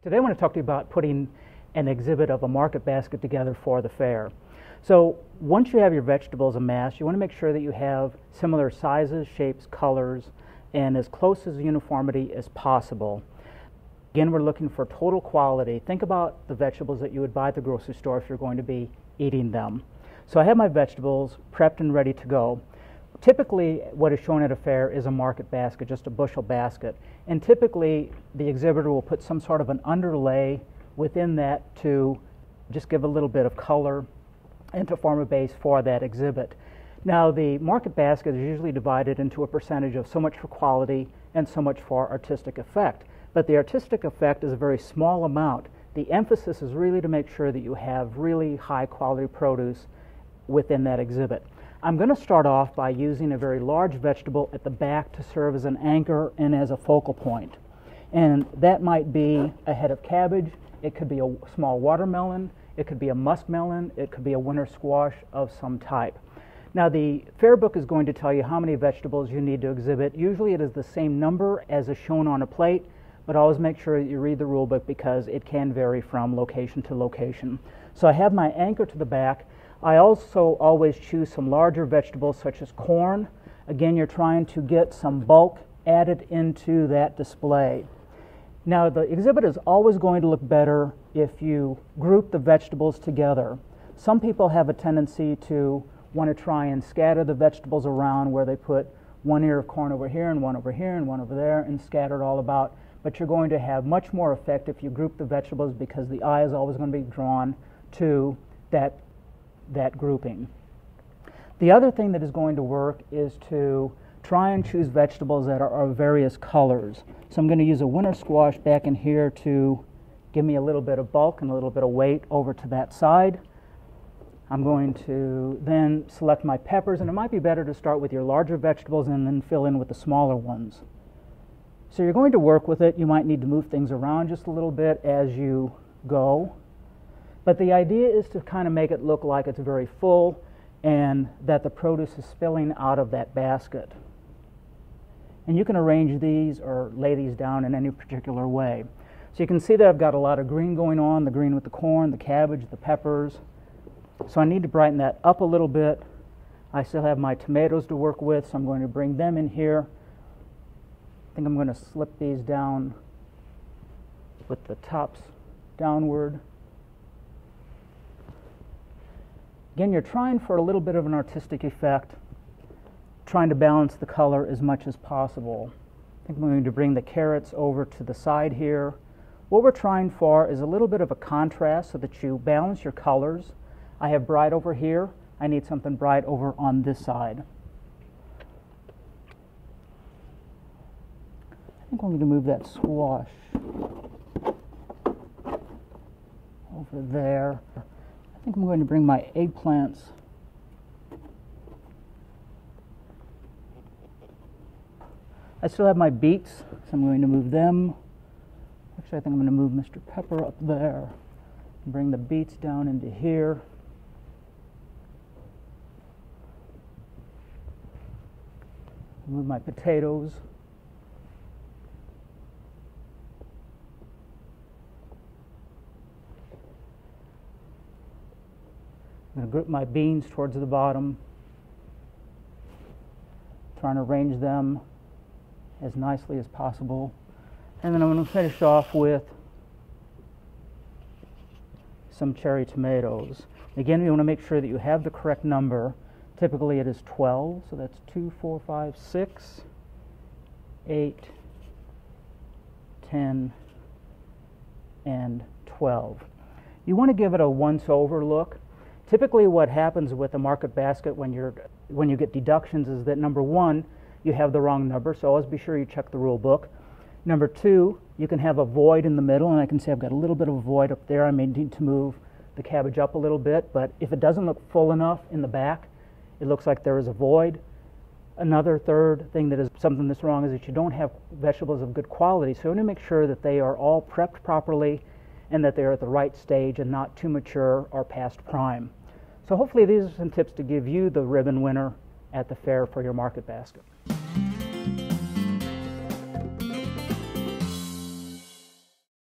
Today I want to talk to you about putting an exhibit of a market basket together for the fair. So once you have your vegetables amassed, you want to make sure that you have similar sizes, shapes, colors, and as close as uniformity as possible. Again, we're looking for total quality. Think about the vegetables that you would buy at the grocery store if you're going to be eating them. So I have my vegetables prepped and ready to go. Typically, what is shown at a fair is a market basket, just a bushel basket. And typically, the exhibitor will put some sort of an underlay within that to just give a little bit of color and to form a base for that exhibit. Now, the market basket is usually divided into a percentage of so much for quality and so much for artistic effect. But the artistic effect is a very small amount. The emphasis is really to make sure that you have really high quality produce within that exhibit. I'm going to start off by using a very large vegetable at the back to serve as an anchor and as a focal point. And that might be a head of cabbage, it could be a small watermelon, it could be a muskmelon, it could be a winter squash of some type. Now, the fair book is going to tell you how many vegetables you need to exhibit. Usually it is the same number as is shown on a plate, but always make sure that you read the rule book because it can vary from location to location. So I have my anchor to the back. I also always choose some larger vegetables such as corn. Again, you're trying to get some bulk added into that display. Now, the exhibit is always going to look better if you group the vegetables together. Some people have a tendency to want to try and scatter the vegetables around where they put one ear of corn over here and one over here and one over there and scatter it all about. But you're going to have much more effect if you group the vegetables because the eye is always going to be drawn to that grouping. The other thing that is going to work is to try and choose vegetables that are of various colors. So I'm going to use a winter squash back in here to give me a little bit of bulk and a little bit of weight over to that side. I'm going to then select my peppers, and it might be better to start with your larger vegetables and then fill in with the smaller ones. So you're going to work with it. You might need to move things around just a little bit as you go. But the idea is to kind of make it look like it's very full and that the produce is spilling out of that basket. And you can arrange these or lay these down in any particular way. So you can see that I've got a lot of green going on, the green with the corn, the cabbage, the peppers. So I need to brighten that up a little bit. I still have my tomatoes to work with, so I'm going to bring them in here. I think I'm going to slip these down with the tops downward. Again, you're trying for a little bit of an artistic effect, trying to balance the color as much as possible. I think I'm going to bring the carrots over to the side here. What we're trying for is a little bit of a contrast so that you balance your colors. I have bright over here. I need something bright over on this side. I think I'm going to move that squash over there. I think I'm going to bring my eggplants I still have my beets, so I'm going to move them. Actually, I think I'm going to move Mr. Pepper up there and bring the beets down into here. Move my potatoes. I'm going to group my beans towards the bottom, trying to arrange them as nicely as possible. And then I'm going to finish off with some cherry tomatoes. Again, you want to make sure that you have the correct number. Typically it is 12, so that's 2, 4, 5, 6, 8, 10, and 12. You want to give it a once-over look. Typically what happens with a market basket when you get deductions is that, number one, you have the wrong number, so always be sure you check the rule book. Number two, you can have a void in the middle, and I can say I've got a little bit of a void up there. I may need to move the cabbage up a little bit, but if it doesn't look full enough in the back, it looks like there is a void. Another third thing that is something that's wrong is that you don't have vegetables of good quality, so you want to make sure that they are all prepped properly and that they are at the right stage and not too mature or past prime. So hopefully these are some tips to give you the ribbon winner at the fair for your market basket.